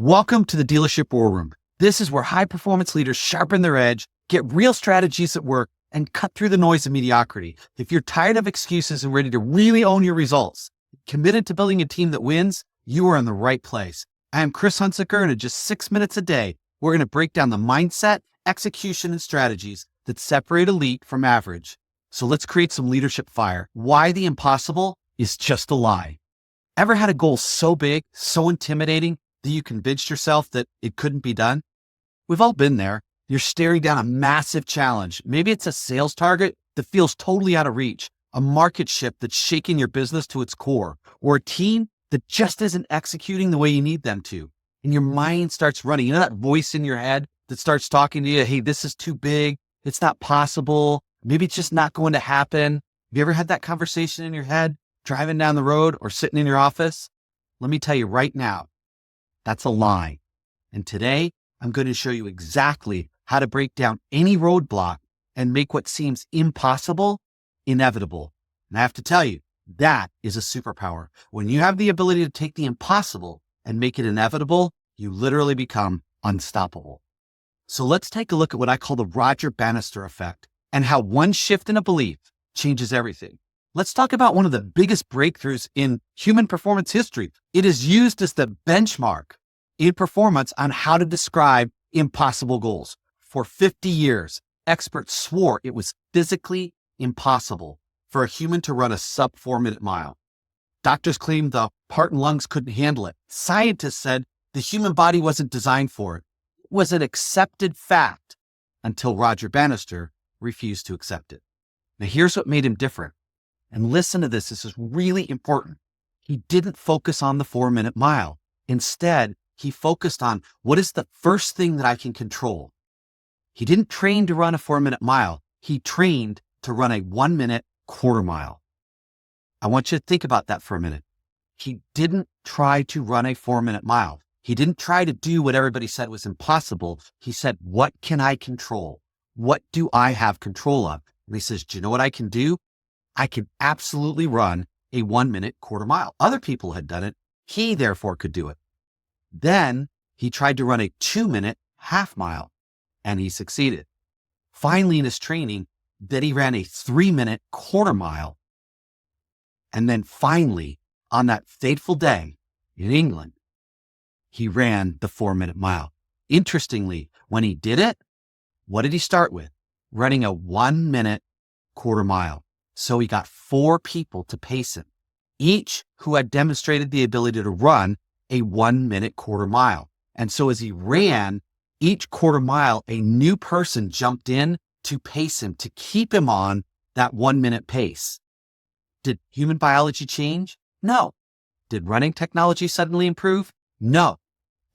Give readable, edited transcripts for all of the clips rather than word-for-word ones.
Welcome to the Dealership War Room. This is where high-performance leaders sharpen their edge, get real strategies at work, and cut through the noise of mediocrity. If you're tired of excuses and ready to really own your results, committed to building a team that wins, you are in the right place. I am Chris Hunsaker, and in just 6 minutes a day, we're going to break down the mindset, execution, and strategies that separate elite from average. So let's create some leadership fire. Why the impossible is just a lie. Ever had a goal so big, so intimidating, that you convinced yourself that it couldn't be done? We've all been there. You're staring down a massive challenge. Maybe it's a sales target that feels totally out of reach, a market shift that's shaking your business to its core, or a team that just isn't executing the way you need them to. And your mind starts running. You know that voice in your head that starts talking to you, hey, this is too big. It's not possible. Maybe it's just not going to happen. Have you ever had that conversation in your head, driving down the road or sitting in your office? Let me tell you right now, that's a lie. And today, I'm going to show you exactly how to break down any roadblock and make what seems impossible inevitable. And I have to tell you, that is a superpower. When you have the ability to take the impossible and make it inevitable, you literally become unstoppable. So let's take a look at what I call the Roger Bannister effect and how one shift in a belief changes everything. Let's talk about one of the biggest breakthroughs in human performance history. It is used as the benchmark in performance on how to describe impossible goals. For 50 years, experts swore it was physically impossible for a human to run a sub 4-minute mile. Doctors claimed the heart and lungs couldn't handle it. Scientists said the human body wasn't designed for it. It was an accepted fact until Roger Bannister refused to accept it. Now here's what made him different. And listen to this. This is really important. He didn't focus on the 4-minute mile. Instead, he focused on what is the first thing that I can control. He didn't train to run a 4-minute mile. He trained to run a 1-minute quarter mile. I want you to think about that for a minute. He didn't try to run a 4-minute mile. He didn't try to do what everybody said was impossible. He said, what can I control? What do I have control of? And he says, do you know what I can do? I can absolutely run a 1-minute quarter mile. Other people had done it. He therefore could do it. Then he tried to run a 2-minute half mile and he succeeded. Finally, in his training, then he ran a 3-minute quarter mile. And then finally, on that fateful day in England, he ran the 4-minute mile. Interestingly, when he did it, what did he start with? Running a 1-minute quarter mile. So he got 4 people to pace him, each who had demonstrated the ability to run a 1-minute quarter mile. And so as he ran each quarter mile, a new person jumped in to pace him, to keep him on that 1-minute pace. Did human biology change? No. Did running technology suddenly improve? No.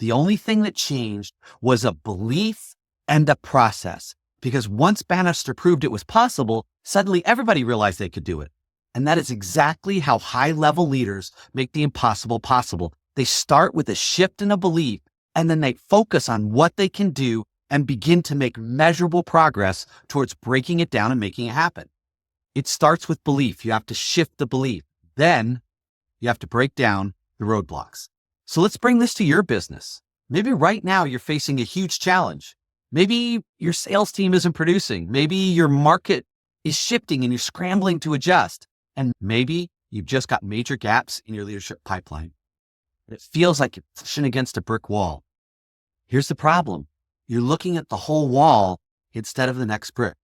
The only thing that changed was a belief and a process. Because once Bannister proved it was possible, suddenly everybody realized they could do it. And that is exactly how high-level leaders make the impossible possible. They start with a shift in a belief, and then they focus on what they can do and begin to make measurable progress towards breaking it down and making it happen. It starts with belief. You have to shift the belief. Then you have to break down the roadblocks. So let's bring this to your business. Maybe right now you're facing a huge challenge. Maybe your sales team isn't producing. Maybe your market is shifting and you're scrambling to adjust. And maybe you've just got major gaps in your leadership pipeline. It feels like you're pushing against a brick wall. Here's the problem. You're looking at the whole wall instead of the next brick.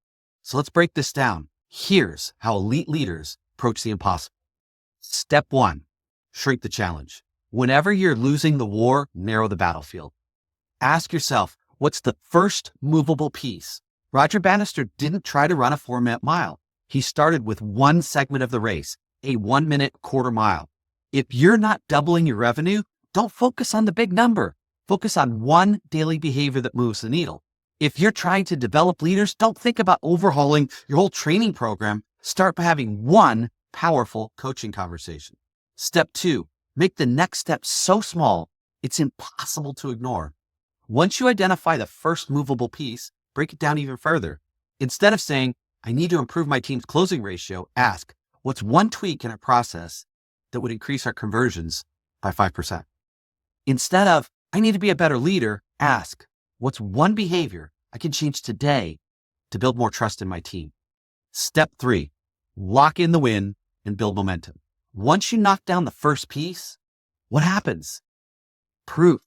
So let's break this down. Here's how elite leaders approach the impossible. Step 1, shrink the challenge. Whenever you're losing the war, narrow the battlefield. Ask yourself, what's the first movable piece? Roger Bannister didn't try to run a 4-minute mile. He started with one segment of the race, a 1-minute quarter mile. If you're not doubling your revenue, don't focus on the big number. Focus on one daily behavior that moves the needle. If you're trying to develop leaders, don't think about overhauling your whole training program. Start by having one powerful coaching conversation. Step 2, make the next step so small, it's impossible to ignore. Once you identify the first movable piece, break it down even further. Instead of saying, I need to improve my team's closing ratio, ask, what's one tweak in a process that would increase our conversions by 5%? Instead of, I need to be a better leader. Ask, what's one behavior I can change today to build more trust in my team? Step 3, lock in the win and build momentum. Once you knock down the first piece, what happens? Proof.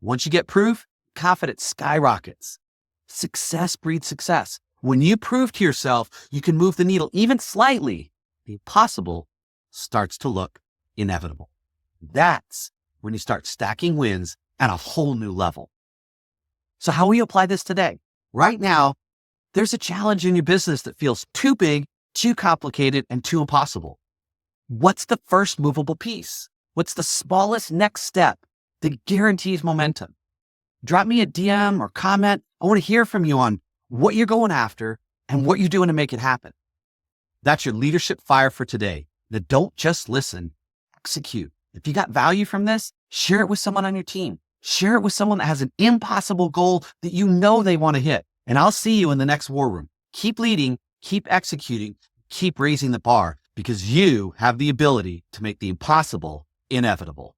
Once you get proof, confidence skyrockets. Success breeds success. When you prove to yourself you can move the needle even slightly, the impossible starts to look inevitable. That's when you start stacking wins at a whole new level. So how will you apply this today? Right now, there's a challenge in your business that feels too big, too complicated, and too impossible. What's the first movable piece? What's the smallest next step that guarantees momentum? Drop me a DM or comment. I want to hear from you on what you're going after and what you're doing to make it happen. That's your leadership fire for today. Now, don't just listen, execute. If you got value from this, share it with someone on your team. Share it with someone that has an impossible goal that you know they want to hit. And I'll see you in the next war room. Keep leading, keep executing, keep raising the bar, because you have the ability to make the impossible inevitable.